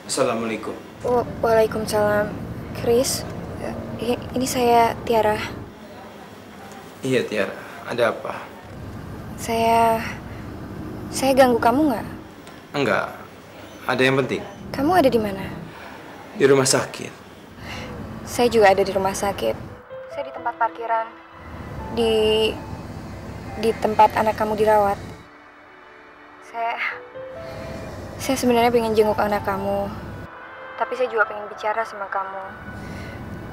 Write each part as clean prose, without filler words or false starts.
Assalamualaikum. Waalaikumsalam. Chris, ini saya Tiara. Iya Tiara, ada apa? Saya ganggu kamu nggak? Enggak, ada yang penting. Kamu ada di mana? Di rumah sakit. Saya juga ada di rumah sakit. Saya di tempat parkiran. Di tempat anak kamu dirawat. Saya sebenarnya pengen jenguk anak kamu. Tapi saya juga pengen bicara sama kamu.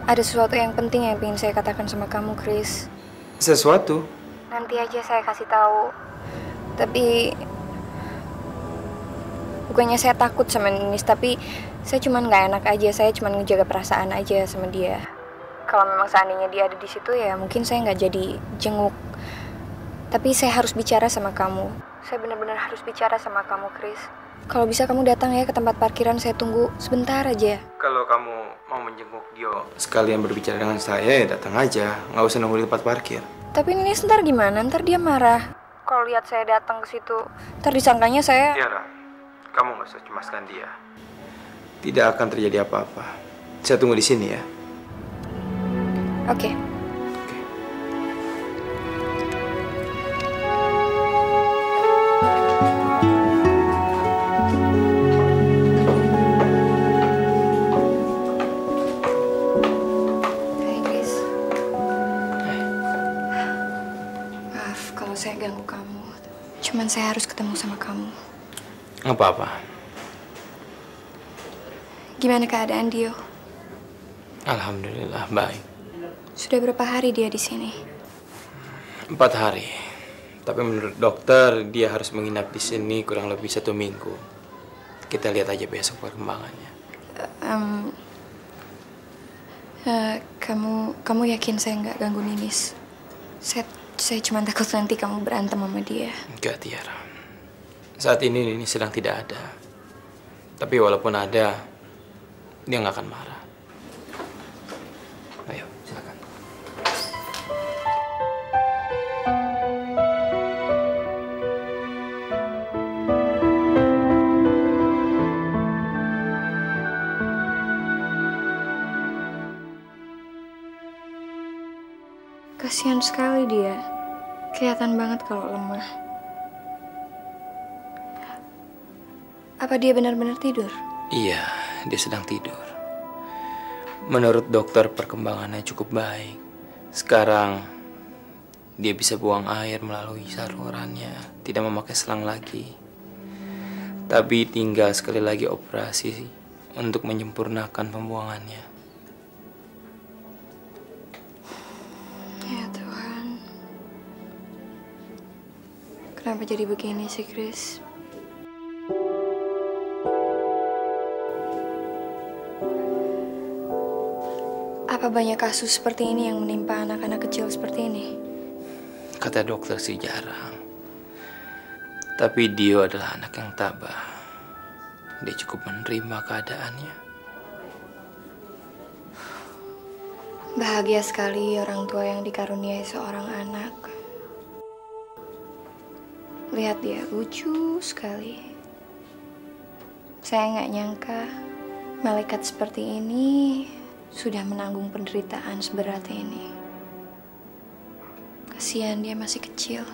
Ada sesuatu yang penting yang pengen saya katakan sama kamu, Chris. Sesuatu? Nanti aja saya kasih tahu. Tapi bukannya saya takut sama Ninis, tapi saya cuman nggak enak aja. Saya cuman ngejaga perasaan aja sama dia. Kalau memang seandainya dia ada di situ ya mungkin saya nggak jadi jenguk. Tapi saya harus bicara sama kamu. Saya benar-benar harus bicara sama kamu, Chris. Kalau bisa kamu datang ya ke tempat parkiran, saya tunggu sebentar aja. Kalau kamu mau menjenguk Dio sekalian berbicara dengan saya ya datang aja. Nggak usah nunggu di tempat parkir. Tapi Ninis ntar gimana? Ntar dia marah. Kalau lihat saya datang ke situ, ntar disangkanya saya... Tiara, kamu nggak usah cemaskan dia. Tidak akan terjadi apa-apa. Saya tunggu di sini ya. Oke. Hai Chris. Maaf kalau saya ganggu kamu. Cuman saya harus ketemu sama kamu. Nggak apa-apa. Gimana keadaan Dio? Alhamdulillah baik. Sudah berapa hari dia di sini? 4 hari. Tapi menurut dokter dia harus menginap di sini kurang lebih 1 minggu. Kita lihat aja besok perkembangannya. Kamu yakin saya nggak ganggu Ninis? Saya cuma takut nanti kamu berantem sama dia. Enggak, Tiara. Saat ini sedang tidak ada. Tapi walaupun ada, dia nggak akan marah. Ayo, silakan. Kasihan sekali dia. Kelihatan banget kalau lemah. Apa dia benar-benar tidur? Iya, dia sedang tidur. Menurut dokter perkembangannya cukup baik. Sekarang dia bisa buang air melalui salurannya, tidak memakai selang lagi. Tapi tinggal sekali lagi operasi untuk menyempurnakan pembuangannya. Ya Tuhan. Kenapa jadi begini sih, Chris? Apa banyak kasus seperti ini yang menimpa anak-anak kecil seperti ini? Kata dokter sih jarang. Tapi Dio adalah anak yang tabah. Dia cukup menerima keadaannya. Bahagia sekali orang tua yang dikaruniai seorang anak. Lihat dia lucu sekali. Saya nggak nyangka malaikat seperti ini sudah menanggung penderitaan seberat ini. Kasihan dia masih kecil.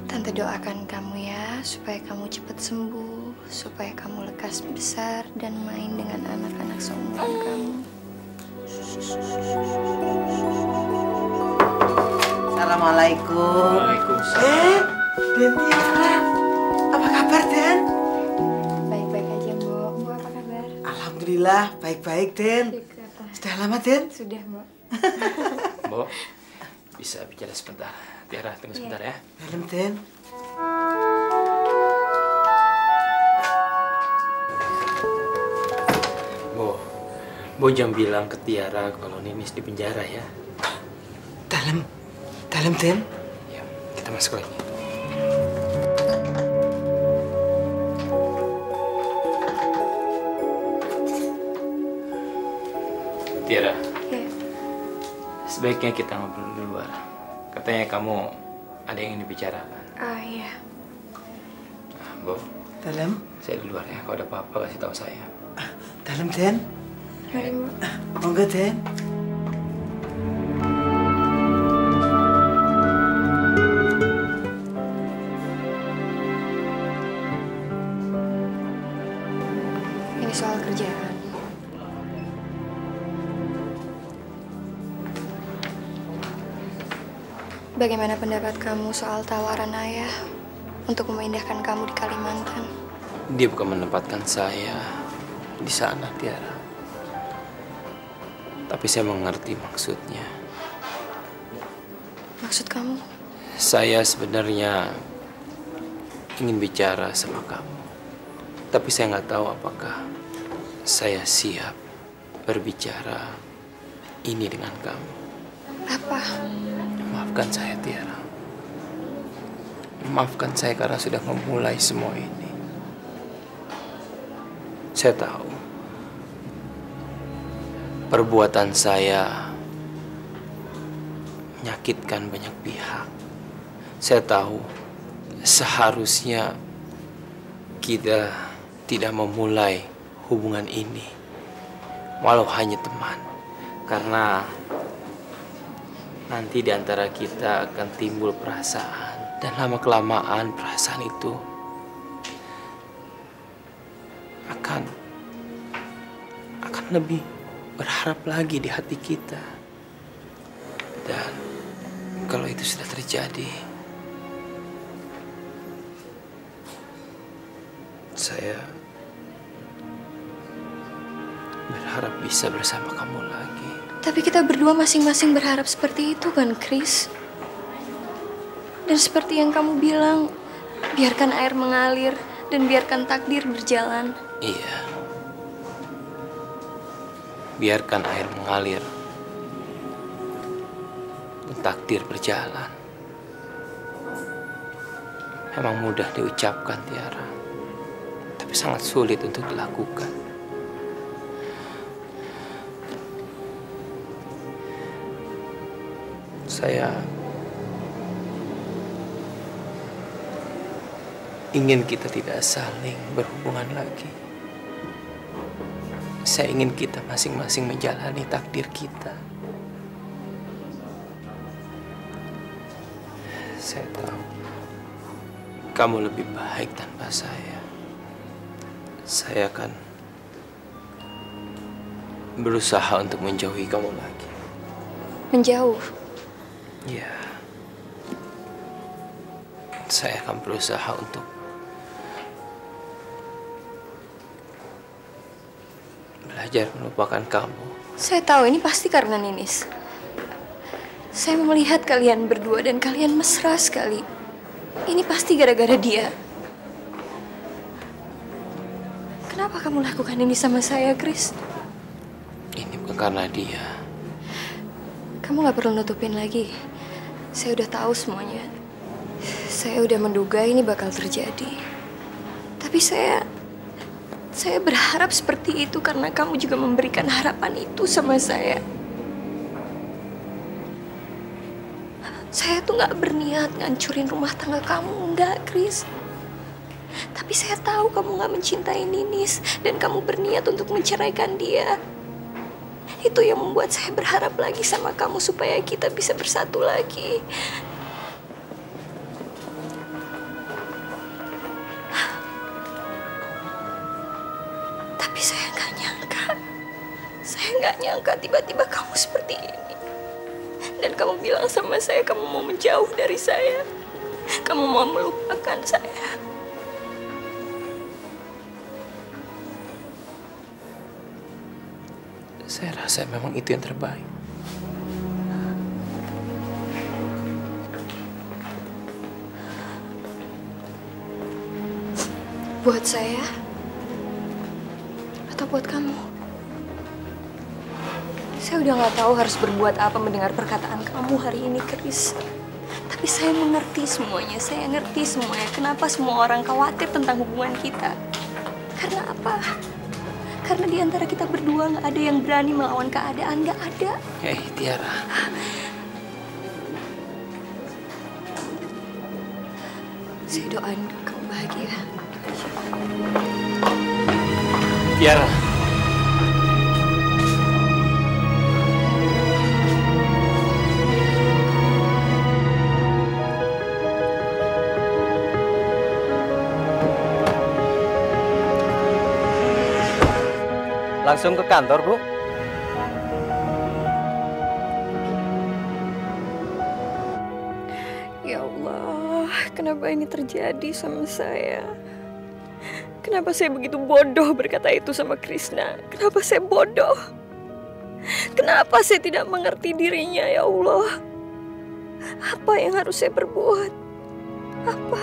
Tante doakan kamu ya, supaya kamu cepat sembuh, supaya kamu lekas besar dan main dengan anak-anak seumuran kamu. Assalamualaikum. Waalaikumsalam. Den Tiara. Apa kabar, Den? Baik-baik aja, Mbok. Mbok apa kabar? Alhamdulillah, baik-baik, Den. Syukur. Sudah lama, Den? Sudah, Mbok. Bo, bisa bicara sebentar. Tiara, tunggu sebentar ya. Dalam, Den. Bo jangan bilang ke Tiara kalau Ninis di penjara ya. Dalam. Dalam, Den. Ya, kita masuk lagi. Tiara, Ya. sebaiknya kita ngobrol di luar. Katanya kamu Ada yang ingin dibicarakan. Iya. Bo, Dalam? saya di luar ya. Kalau ada apa-apa kasih tahu saya. Dalam, Den? Mari, Bu. Monggo, Den. Ini soal kerjaan. Bagaimana pendapat kamu soal tawaran ayah untuk memindahkan kamu di Kalimantan? Dia bukan menempatkan saya di sana, Tiara. Tapi saya mengerti maksudnya. Maksud kamu? Saya sebenarnya ingin bicara sama kamu. Tapi saya nggak tahu apakah saya siap berbicara ini dengan kamu. Apa? Maafkan saya, Tiara. Maafkan saya karena sudah memulai semua ini. Saya tahu perbuatan saya menyakitkan banyak pihak. Saya tahu seharusnya kita tidak memulai hubungan ini walau hanya teman, karena nanti di antara kita akan timbul perasaan, dan lama-kelamaan perasaan itu akan lebih berharap lagi di hati kita. Dan kalau itu sudah terjadi, saya berharap bisa bersama kamu lagi. Tapi kita berdua masing-masing berharap seperti itu kan, Chris? Dan seperti yang kamu bilang, biarkan air mengalir dan biarkan takdir berjalan. Iya. Biarkan air mengalir dan takdir berjalan. Memang mudah diucapkan, Tiara, tapi sangat sulit untuk dilakukan. Saya ingin kita tidak saling berhubungan lagi. Saya ingin kita masing-masing menjalani takdir kita. Saya tahu kamu lebih baik tanpa saya. Saya akan berusaha untuk menjauhi kamu lagi. Menjauh? Ya. Saya akan berusaha untuk belajar melupakan kamu. Saya tahu ini pasti karena Ninis. Saya melihat kalian berdua dan kalian mesra sekali. Ini pasti gara-gara dia. Kenapa kamu lakukan ini sama saya, Chris? Ini bukan karena dia. Kamu gak perlu nutupin lagi. Saya udah tahu semuanya. Saya udah menduga ini bakal terjadi. Tapi saya berharap seperti itu karena kamu juga memberikan harapan itu sama saya. Saya tuh gak berniat ngancurin rumah tangga kamu, enggak, Chris. Tapi saya tahu kamu gak mencintai Ninis dan kamu berniat untuk menceraikan dia. Itu yang membuat saya berharap lagi sama kamu supaya kita bisa bersatu lagi. Tapi saya nggak nyangka tiba-tiba kamu seperti ini. Dan kamu bilang sama saya kamu mau menjauh dari saya. Kamu mau melupakan saya. Saya rasa memang itu yang terbaik. Buat saya? Atau buat kamu? Saya udah nggak tahu harus berbuat apa mendengar perkataan kamu hari ini, Chris. Tapi saya mengerti semuanya, saya ngerti semuanya. Kenapa semua orang khawatir tentang hubungan kita? Karena apa? Karena di antara kita berdua nggak ada yang berani melawan keadaan, nggak ada. Hei, Tiara. Saya doain kamu bahagia. Tiara. Langsung ke kantor, Bu. Ya Allah, kenapa ini terjadi sama saya? Kenapa saya begitu bodoh berkata itu sama Krishna? Kenapa saya bodoh? Kenapa saya tidak mengerti dirinya, ya Allah? Apa yang harus saya perbuat? Apa?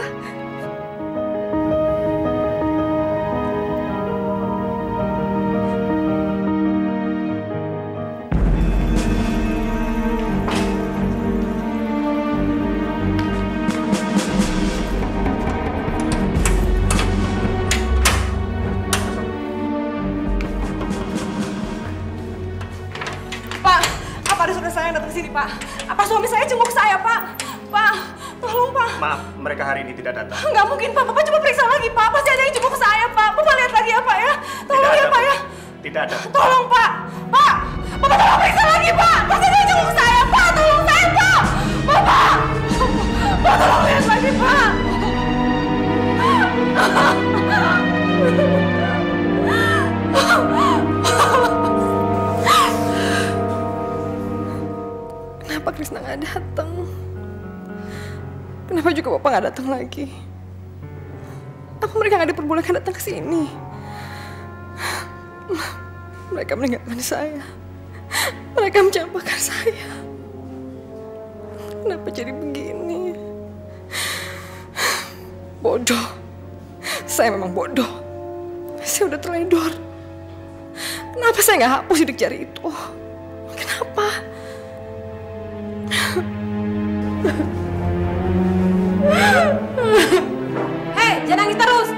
Pak. Apa suami saya jenguk saya, Pak? Pak, tolong, Pak. Maaf, mereka hari ini tidak datang. Nggak mungkin, Pak. Bapak coba periksa lagi, Pak. Pasti ada yang jenguk saya, Pak. Bapak lihat lagi ya, Pak, ya. Tolong ya, Pak, ya. Tidak ada. Tolong, Pak. Pak, Bapak tolong periksa lagi, Pak. Pasti ada yang jenguk saya, Pak. Tolong saya, Pak. Bapak. Pak, tolong lihat lagi, Pak. Kenapa Krishna nggak datang? Kenapa juga Bapak nggak datang lagi? Apa mereka nggak diperbolehkan datang ke sini? Mereka meninggalkan saya. Mereka mencampakkan saya. Kenapa jadi begini? Bodoh. Saya memang bodoh. Saya udah teledor. Kenapa saya nggak hapus sidik jari itu? Kenapa? Hei, jangan nangis terus.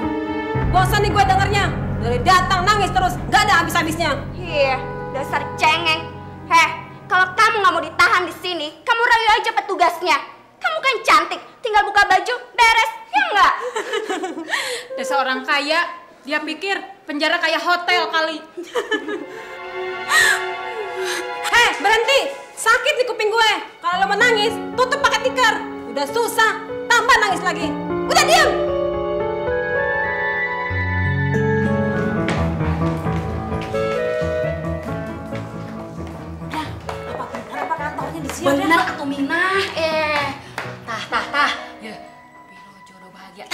Bosan nih gue dengernya. Dari datang nangis terus, gak ada habis-habisnya. Iya, dasar cengeng. Heh, kalau kamu nggak mau ditahan di sini, kamu rayu aja petugasnya. Kamu kan cantik, tinggal buka baju, beres, ya nggak? Dasar orang kaya, dia pikir penjara kayak hotel kali. Hei, berhenti. Sakit di kuping gue. Kalau lo mau nangis, tutup pakai tikar. Udah susah, tambah nangis lagi. Udah diam. Udah, apa benar apa kantornya di sini? Bener atau Minah? Tah. Ya, biro jodoh bahagia.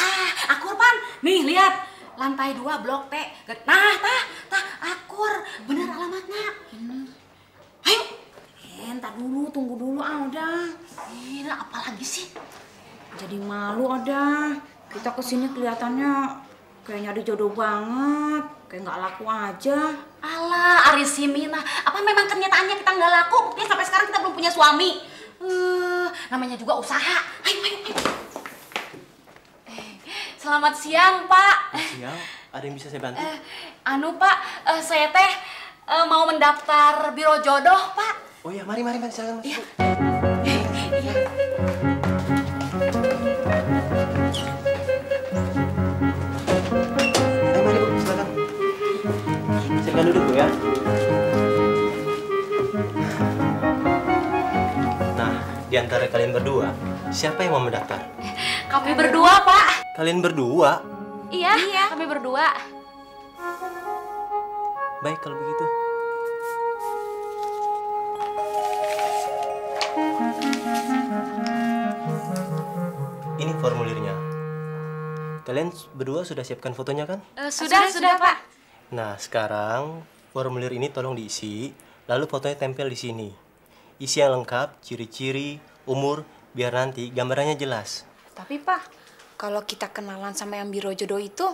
Akur pan. Nih lihat, lantai 2 blok T. Tah, akur. Bener alamatnya. Ayo. Entar dulu, tunggu dulu udah. Ini apa lagi sih? Jadi malu ada. Kita kesini kelihatannya kayak nyari jodoh banget. Kayak nggak laku aja. Alah, Arisimina. Apa memang kenyataannya kita nggak laku? Buktinya sampai sekarang kita belum punya suami. Namanya juga usaha. Ayo. Selamat siang, Pak. Siang, ada yang bisa saya bantu? Pak, saya teh mau mendaftar biro jodoh, Pak. Oh ya, mari silakan masuk. Iya. Mari Bu, silakan. Silakan duduk Bu ya. Nah, di antara kalian berdua, siapa yang mau mendaftar? Kami berdua, Pak. Kalian berdua? Iya, kami berdua. Baik kalau begitu. Ini formulirnya. Kalian berdua sudah siapkan fotonya kan? Sudah, Pak. Nah, sekarang formulir ini tolong diisi, lalu fotonya tempel di sini. Isi yang lengkap, ciri-ciri, umur, biar nanti gambarannya jelas. Tapi Pak, kalau kita kenalan sama yang biro jodoh itu,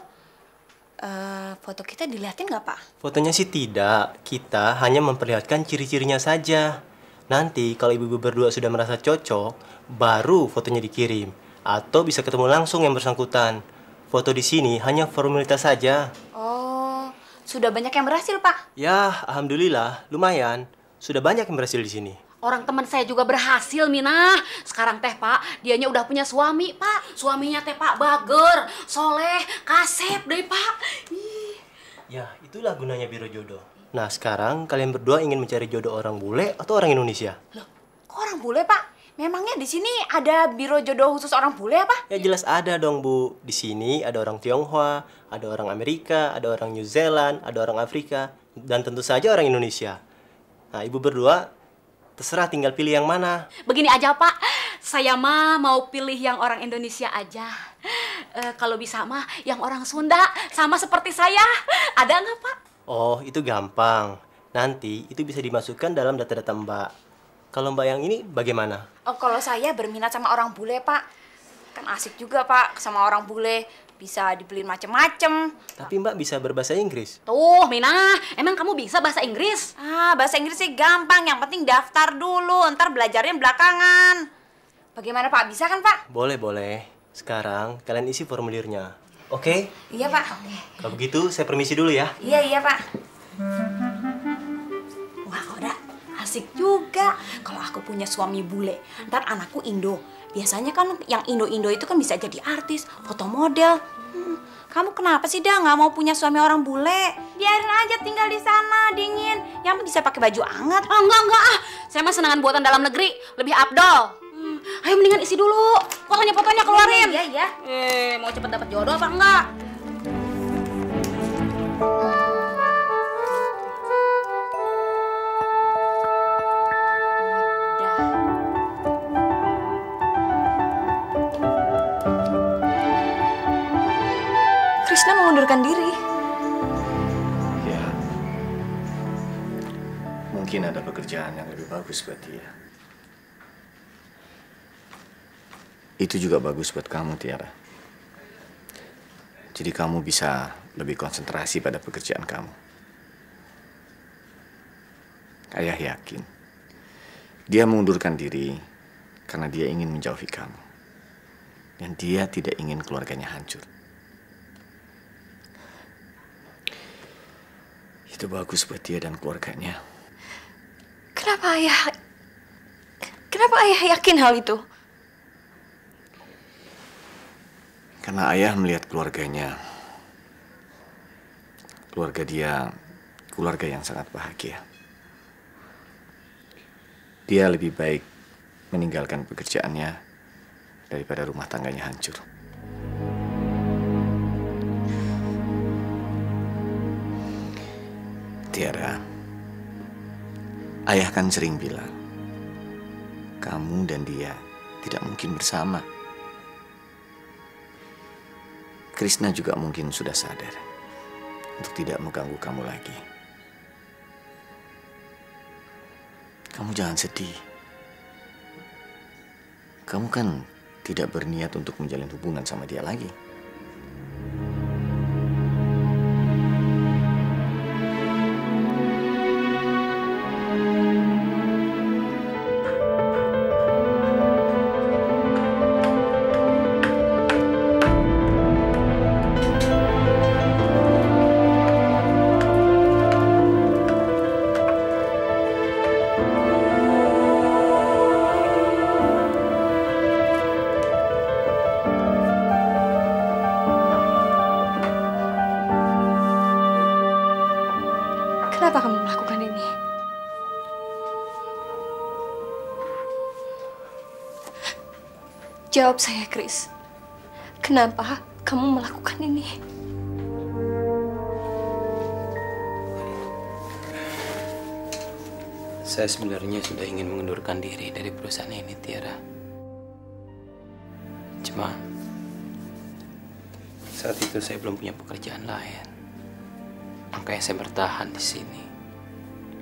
foto kita dilihatin nggak Pak? Fotonya sih tidak, kita hanya memperlihatkan ciri-cirinya saja. Nanti kalau ibu-ibu berdua sudah merasa cocok, baru fotonya dikirim. Atau bisa ketemu langsung yang bersangkutan. Foto di sini hanya formalitas saja. Oh, sudah banyak yang berhasil Pak? Ya, alhamdulillah, lumayan. Sudah banyak yang berhasil di sini. Orang teman saya juga berhasil, Minah. Sekarang teh, Pak, dianya udah punya suami, Pak. Suaminya teh, Pak, bager, soleh, kasep deh, Pak. Ih. Ya, itulah gunanya biro jodoh. Nah, sekarang kalian berdua ingin mencari jodoh orang bule atau orang Indonesia? Loh, kok orang bule, Pak? Memangnya di sini ada biro jodoh khusus orang bule apa? Ya jelas ada dong, Bu. Di sini ada orang Tionghoa, ada orang Amerika, ada orang New Zealand, ada orang Afrika, dan tentu saja orang Indonesia. Nah, ibu berdua terserah tinggal pilih yang mana. Begini aja, Pak. Saya mah mau pilih yang orang Indonesia aja. Kalau bisa mah yang orang Sunda, sama seperti saya. Ada nggak, Pak? Oh, itu gampang. Nanti itu bisa dimasukkan dalam data-data Mbak. Kalau Mbak yang ini bagaimana? Oh, kalau saya berminat sama orang bule, Pak. Kan asik juga, Pak, sama orang bule. Bisa dibeliin macem-macem. Tapi Mbak bisa berbahasa Inggris. Tuh, Minah, emang kamu bisa bahasa Inggris? Ah, bahasa Inggris sih gampang. Yang penting daftar dulu, ntar belajarnya belakangan. Bagaimana, Pak? Bisa kan, Pak? Boleh, boleh. Sekarang kalian isi formulirnya. Oke? Iya, Pak. Kalau begitu saya permisi dulu ya. Iya, Pak. Wah, udah asik juga kalau aku punya suami bule. Ntar anakku Indo. Biasanya kan yang Indo-Indo itu kan bisa jadi artis, foto model. Kamu kenapa sih dah nggak mau punya suami orang bule? Biarin aja tinggal di sana, dingin. Yang bisa pakai baju hangat. Oh, enggak ah. Saya mah senangan buatan dalam negeri, lebih abdol. Ayo mendingan isi dulu. Fotonya keluarin. Iya. Mau cepet dapat jodoh apa enggak? Krishna mengundurkan diri. Ya, mungkin ada pekerjaan yang lebih bagus buat dia. Itu juga bagus buat kamu, Tiara. Jadi kamu bisa lebih konsentrasi pada pekerjaan kamu. Ayah yakin dia mengundurkan diri karena dia ingin menjauhi kamu. Dan dia tidak ingin keluarganya hancur. Itu bagus buat dia dan keluarganya. Kenapa ayah yakin hal itu? Karena ayah melihat keluarganya. Keluarga dia, keluarga yang sangat bahagia. Dia lebih baik meninggalkan pekerjaannya daripada rumah tangganya hancur. Tiara, ayah kan sering bilang, kamu dan dia tidak mungkin bersama. Krishna juga mungkin sudah sadar untuk tidak mengganggu kamu lagi. Kamu jangan sedih. Kamu kan tidak berniat untuk menjalin hubungan sama dia lagi. Kenapa kamu melakukan ini? Jawab saya, Chris. Kenapa kamu melakukan ini? Saya sebenarnya sudah ingin mengundurkan diri dari perusahaan ini, Tiara. Cuma saat itu saya belum punya pekerjaan lain. Makanya saya bertahan di sini.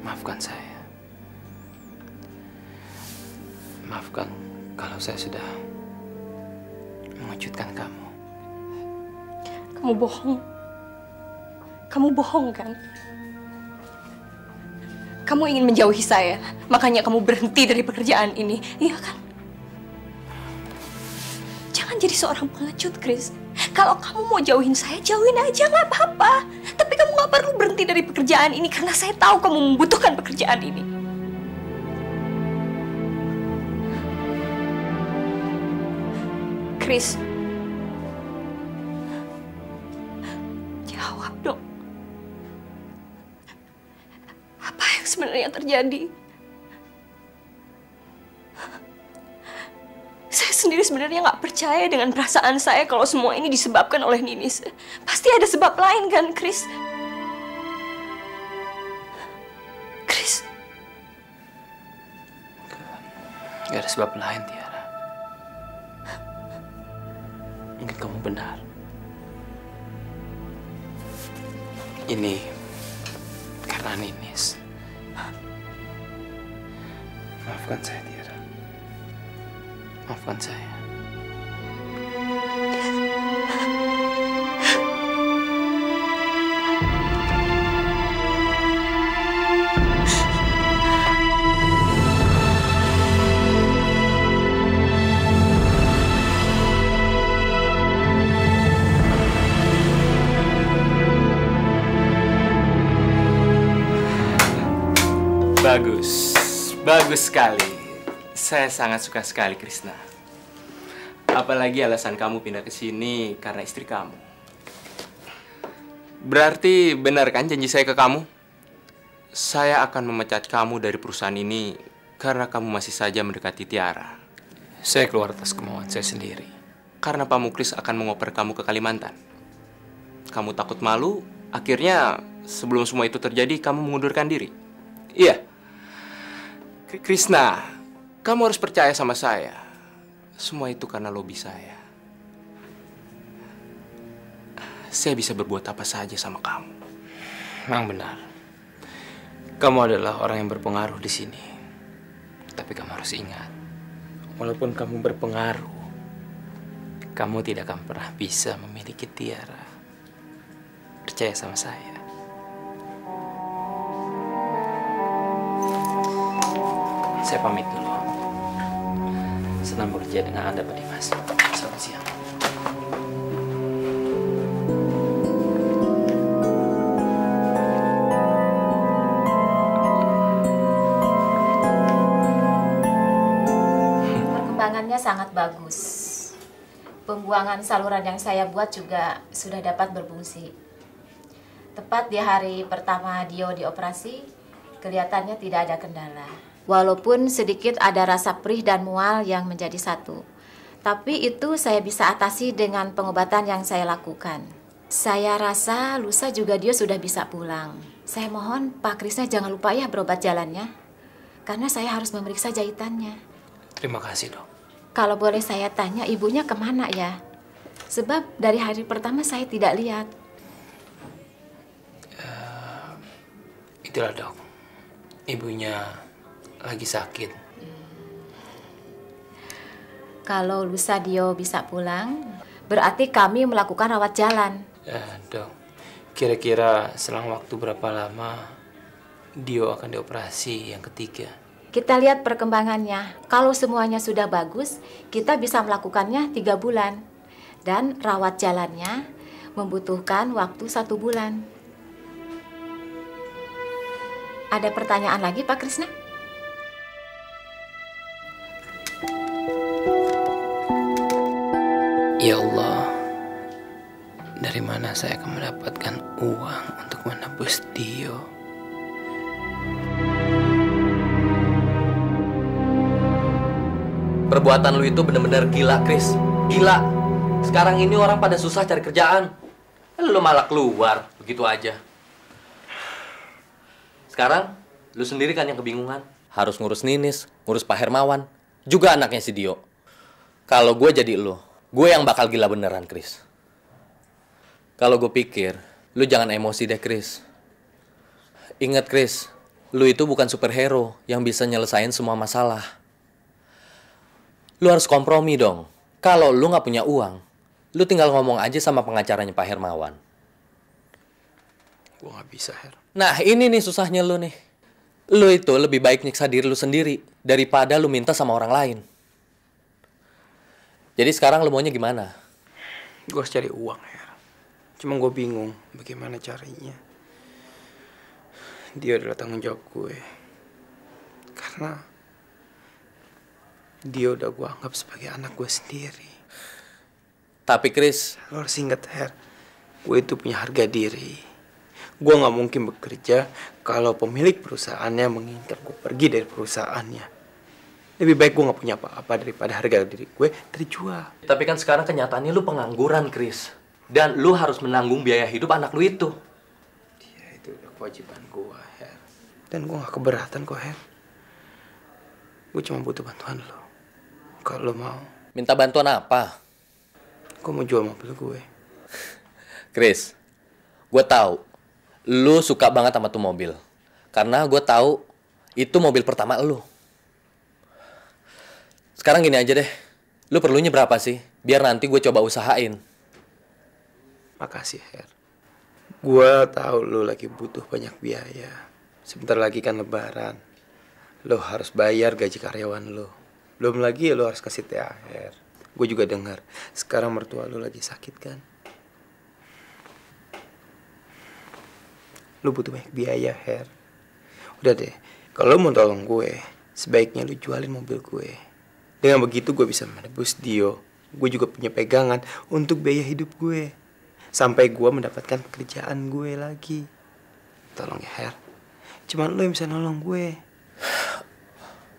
Maafkan saya. Maafkan kalau saya sudah mengejutkan kamu. Kamu bohong. Kamu bohong, kan? Kamu ingin menjauhi saya, makanya kamu berhenti dari pekerjaan ini, iya kan? Jangan jadi seorang pengecut, Chris. Kalau kamu mau jauhin saya, jauhin aja, nggak apa-apa. Tapi kamu nggak perlu berhenti dari pekerjaan ini karena saya tahu kamu membutuhkan pekerjaan ini. Chris, jawab dong. Apa yang sebenarnya terjadi? Saya sendiri sebenarnya nggak percaya dengan perasaan saya kalau semua ini disebabkan oleh Ninis. Pasti ada sebab lain kan, Chris? Chris? Gak ada sebab lain, Tiara. Mungkin kamu benar. Ini karena Ninis. Maafkan saya, Tiara. Maafkan saya. Bagus, bagus sekali. Saya sangat suka sekali, Krishna. Apalagi alasan kamu pindah ke sini karena istri kamu. Berarti benar kan janji saya ke kamu? Saya akan memecat kamu dari perusahaan ini karena kamu masih saja mendekati Tiara. Saya keluar atas kemauan saya sendiri. Karena Pak Muklis akan mengoper kamu ke Kalimantan. Kamu takut malu, akhirnya sebelum semua itu terjadi, kamu mengundurkan diri. Iya. Krishna, kamu harus percaya sama saya. Semua itu karena lobby saya. Saya bisa berbuat apa saja sama kamu. Memang benar. Kamu adalah orang yang berpengaruh di sini. Tapi kamu harus ingat, walaupun kamu berpengaruh, kamu tidak akan pernah bisa memiliki Tiara. Percaya sama saya. Saya pamit dulu. Senang bekerja dengan Anda, Pak Dimas. Selamat siang. Perkembangannya sangat bagus. Pembuangan saluran yang saya buat juga sudah dapat berfungsi. Tepat di hari pertama Dio dioperasi, kelihatannya tidak ada kendala. Walaupun sedikit ada rasa perih dan mual yang menjadi satu. Tapi itu saya bisa atasi dengan pengobatan yang saya lakukan. Saya rasa lusa juga Dio sudah bisa pulang. Saya mohon Pak Krishna jangan lupa ya berobat jalannya. Karena saya harus memeriksa jahitannya. Terima kasih, Dok. Kalau boleh saya tanya ibunya kemana ya? Sebab dari hari pertama saya tidak lihat. Itulah, Dok. Ibunya lagi sakit. Kalau lusa Dio bisa pulang, berarti kami melakukan rawat jalan. Dok, kira-kira selang waktu berapa lama Dio akan dioperasi yang ketiga? Kita lihat perkembangannya. Kalau semuanya sudah bagus, kita bisa melakukannya 3 bulan. Dan rawat jalannya membutuhkan waktu 1 bulan. Ada pertanyaan lagi, Pak Krishna? Ya Allah, dari mana saya akan mendapatkan uang untuk menebus Dio? Perbuatan lu itu bener-bener gila, Chris. Gila. Sekarang ini orang pada susah cari kerjaan. Lu malah keluar begitu aja. Sekarang, lu sendiri kan yang kebingungan. Harus ngurus Ninis, ngurus Pak Hermawan, juga anaknya si Dio. Kalau gue jadi lu, gue yang bakal gila beneran, Chris. Kalau gue pikir, lu jangan emosi deh, Chris. Ingat, Chris, lu itu bukan superhero yang bisa nyelesain semua masalah. Lu harus kompromi dong. Kalau lu nggak punya uang, lu tinggal ngomong aja sama pengacaranya Pak Hermawan. Gue nggak bisa, Her. Nah, ini nih susahnya lu nih. Lu itu lebih baik nyiksa diri lu sendiri daripada lu minta sama orang lain. Jadi sekarang lu maunya gimana? Gue harus cari uang, Her. Cuma gue bingung bagaimana caranya. Dia adalah tanggung jawab gue. Karena dia udah gue anggap sebagai anak gue sendiri. Tapi Chris, Lo harus ingat, Her, gue itu punya harga diri. Gue gak mungkin bekerja kalau pemilik perusahaannya menginginkan gue pergi dari perusahaannya. Lebih baik gue gak punya apa-apa daripada harga diri gue terjual. tapi kan sekarang kenyataannya lu pengangguran, Chris. Dan lu harus menanggung biaya hidup anak lu itu. Ya, itu udah kewajiban gue, Her. Dan gue gak keberatan kok, Her. Gue cuma butuh bantuan lo. Kalau lo mau, Minta bantuan apa? gue mau jual mobil gue. Chris, gue tahu lu suka banget sama tuh mobil. Karena gue tahu itu mobil pertama lu. Sekarang gini aja deh. Lu perlunya berapa sih? Biar nanti gue coba usahain. Makasih, Her. Gue tahu lo lagi butuh banyak biaya. Sebentar lagi kan lebaran. Lo harus bayar gaji karyawan lo. Belum lagi lo harus kasih THR. Gue juga dengar sekarang mertua lo lagi sakit kan. Lo butuh banyak biaya, Her. Udah deh, kalau lo mau tolong gue, sebaiknya lo jualin mobil gue. Dengan begitu gue bisa menebus Dio. Gue juga punya pegangan untuk biaya hidup gue. Sampai gue mendapatkan pekerjaan gue lagi. Tolong ya, Her. Cuman lo yang bisa nolong gue.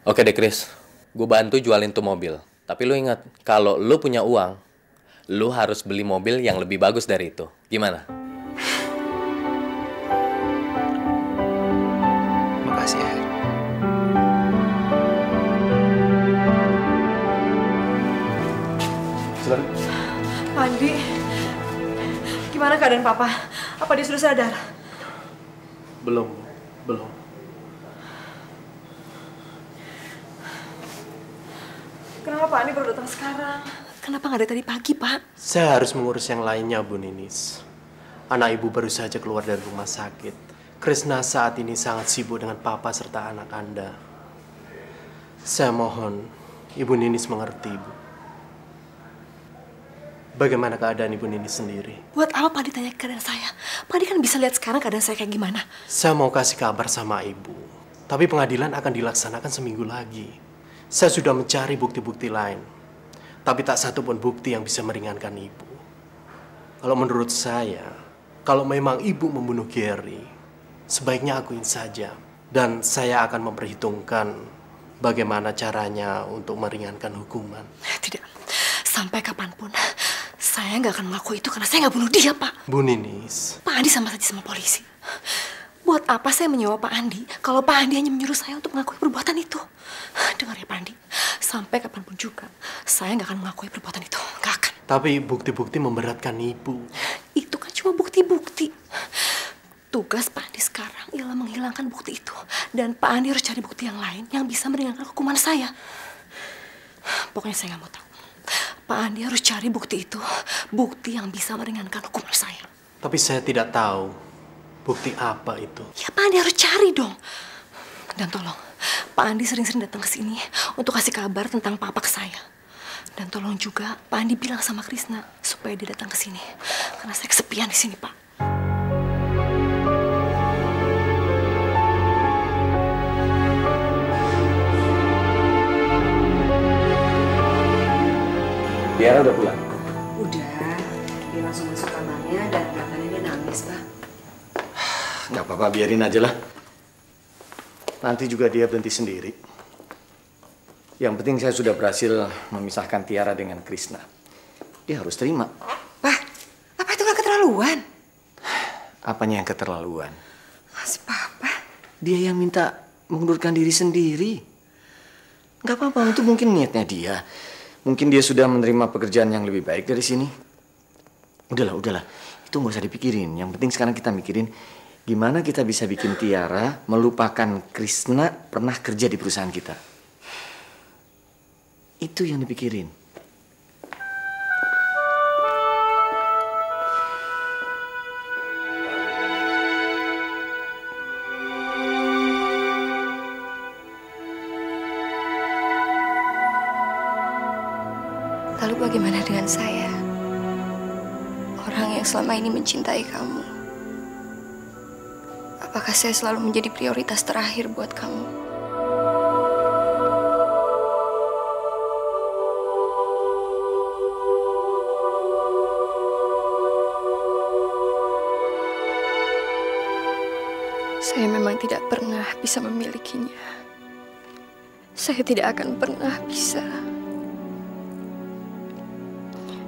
Oke deh, Chris. Gue bantu jualin tuh mobil. Tapi lu ingat, kalau lu punya uang, lu harus beli mobil yang lebih bagus dari itu. Gimana? Makasih ya, Her. Silakan. Pak Andi, gimana keadaan Papa? Apa dia sudah sadar? Belum. Kenapa Pak Andi baru datang sekarang? Kenapa nggak dari tadi pagi, Pak? Saya harus mengurus yang lainnya, Bu Ninis. Anak ibu baru saja keluar dari rumah sakit. Krishna saat ini sangat sibuk dengan papa serta anak Anda. Saya mohon Ibu Ninis mengerti, Bu. Bagaimana keadaan Ibu Ninis sendiri? Buat apa Pak Andi tanya keadaan saya? Pak Andi kan bisa lihat sekarang keadaan saya kayak gimana. Saya mau kasih kabar sama Ibu. Tapi pengadilan akan dilaksanakan seminggu lagi. Saya sudah mencari bukti-bukti lain. Tapi tak satu pun bukti yang bisa meringankan Ibu. Kalau menurut saya, kalau memang Ibu membunuh Gary, sebaiknya akuin saja. Dan saya akan memperhitungkan bagaimana caranya untuk meringankan hukuman. Tidak, sampai kapanpun saya nggak akan mengaku itu karena saya nggak bunuh dia, Pak. Bu Ninis. Pak Andi sama saja sama polisi. Buat apa saya menyewa Pak Andi kalau Pak Andi hanya menyuruh saya untuk mengakui perbuatan itu? Dengar ya Pak Andi, sampai kapanpun juga saya nggak akan mengakui perbuatan itu. Nggak akan. Tapi bukti-bukti memberatkan Ibu. Itu kan cuma bukti-bukti. Tugas Pak Andi sekarang ialah menghilangkan bukti itu. Dan Pak Andi harus cari bukti yang lain yang bisa meringankan hukuman saya. Pokoknya saya nggak mau tahu. Pak Andi harus cari bukti itu. Bukti yang bisa meringankan hukuman saya. Tapi saya tidak tahu bukti apa itu. Ya Pak Andi harus cari dong. Dan tolong, Pak Andi sering-sering datang ke sini untuk kasih kabar tentang papa ke saya. Dan tolong juga Pak Andi bilang sama Krishna supaya dia datang ke sini. Karena saya kesepian di sini, Pak. Tiara udah pulang? Udah, dia langsung masuk kamarnya dan katanya dia nangis, Pak. Nggak apa-apa, biarin aja lah. Nanti juga dia berhenti sendiri. Yang penting saya sudah berhasil memisahkan Tiara dengan Krishna. Dia harus terima. Pak, apa itu nggak keterlaluan? Apanya yang keterlaluan? Si Papa. Dia yang minta mengundurkan diri sendiri. Nggak apa-apa, itu mungkin niatnya dia. Mungkin dia sudah menerima pekerjaan yang lebih baik dari sini. Udahlah. Itu nggak usah dipikirin. Yang penting sekarang kita mikirin gimana kita bisa bikin Tiara melupakan Krishna pernah kerja di perusahaan kita. Itu yang dipikirin. Lalu bagaimana dengan saya? Orang yang selama ini mencintai kamu. Apakah saya selalu menjadi prioritas terakhir buat kamu? Saya memang tidak pernah bisa memilikinya. Saya tidak akan pernah bisa.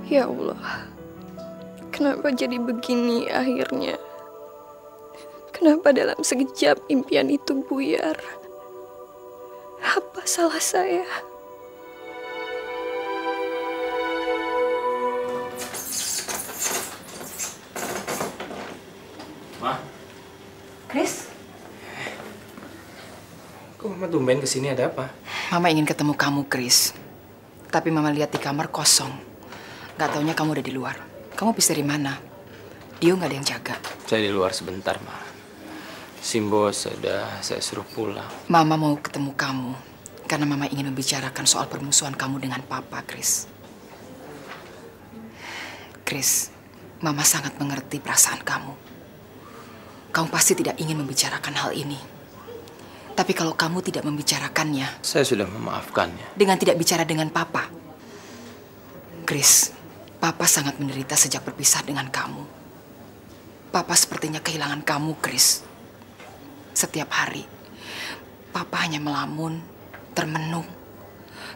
Ya Allah, kenapa jadi begini akhirnya? Kenapa dalam sekejap impian itu buyar? Apa salah saya? Ma, Chris, kok Mama tumben kesini, ada apa? Mama ingin ketemu kamu, Chris. Tapi Mama lihat di kamar kosong. Gak taunya kamu udah di luar. Kamu bisa dari mana? Dio gak ada yang jaga. Saya di luar sebentar, Ma. Simbo sudah saya suruh pulang. Mama mau ketemu kamu karena Mama ingin membicarakan soal permusuhan kamu dengan Papa, Chris. Chris, Mama sangat mengerti perasaan kamu. Kamu pasti tidak ingin membicarakan hal ini. Tapi kalau kamu tidak membicarakannya, saya sudah memaafkannya. Dengan tidak bicara dengan Papa. Chris, Papa sangat menderita sejak berpisah dengan kamu. Papa sepertinya kehilangan kamu, Chris. Setiap hari, Papa hanya melamun, termenung.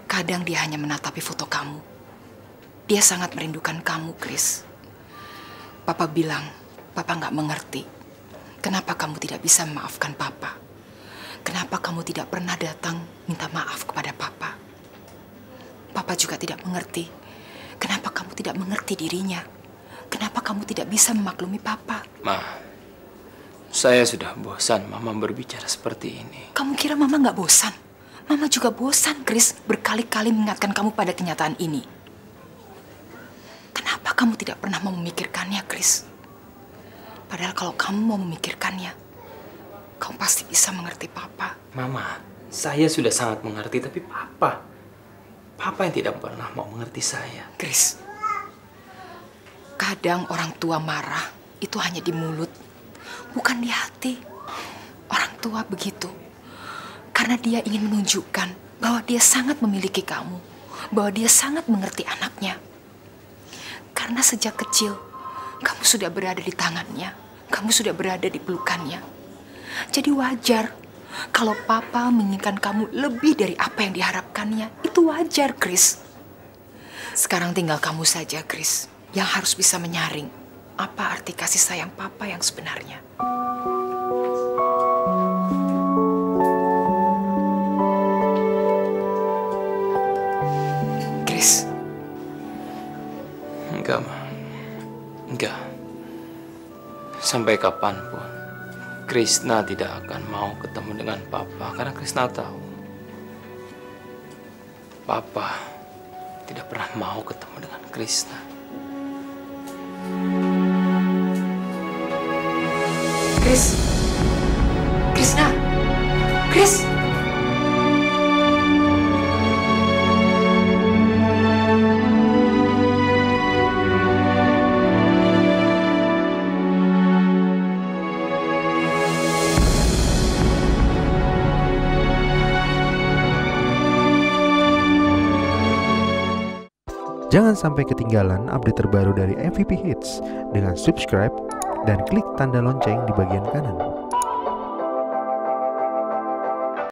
Kadang dia hanya menatapi foto kamu. Dia sangat merindukan kamu, Chris. Papa bilang, Papa nggak mengerti. Kenapa kamu tidak bisa memaafkan Papa? Kenapa kamu tidak pernah datang minta maaf kepada Papa? Papa juga tidak mengerti. Kenapa kamu tidak mengerti dirinya? Kenapa kamu tidak bisa memaklumi Papa? Ma, saya sudah bosan Mama berbicara seperti ini. Kamu kira Mama nggak bosan? Mama juga bosan, Chris. Berkali-kali mengingatkan kamu pada kenyataan ini. Kenapa kamu tidak pernah mau memikirkannya, Chris? Padahal kalau kamu mau memikirkannya, kamu pasti bisa mengerti Papa. Mama, saya sudah sangat mengerti, tapi Papa yang tidak pernah mau mengerti saya. Chris, kadang orang tua marah itu hanya di mulut, bukan di hati. Orang tua begitu karena dia ingin menunjukkan bahwa dia sangat memiliki kamu, bahwa dia sangat mengerti anaknya. Karena sejak kecil, kamu sudah berada di tangannya, kamu sudah berada di pelukannya. Jadi wajar kalau Papa menginginkan kamu lebih dari apa yang diharapkannya. Itu wajar, Chris. Sekarang tinggal kamu saja, Chris, yang harus bisa menyaring apa arti kasih sayang Papa yang sebenarnya. Chris. Enggak, Ma. Enggak. Sampai kapanpun, Krishna tidak akan mau ketemu dengan Papa karena Krishna tahu Papa tidak pernah mau ketemu dengan Krishna. Chris. Krishna. Chris. Jangan sampai ketinggalan update terbaru dari MVP Hits dengan subscribe dan klik tanda lonceng di bagian kanan.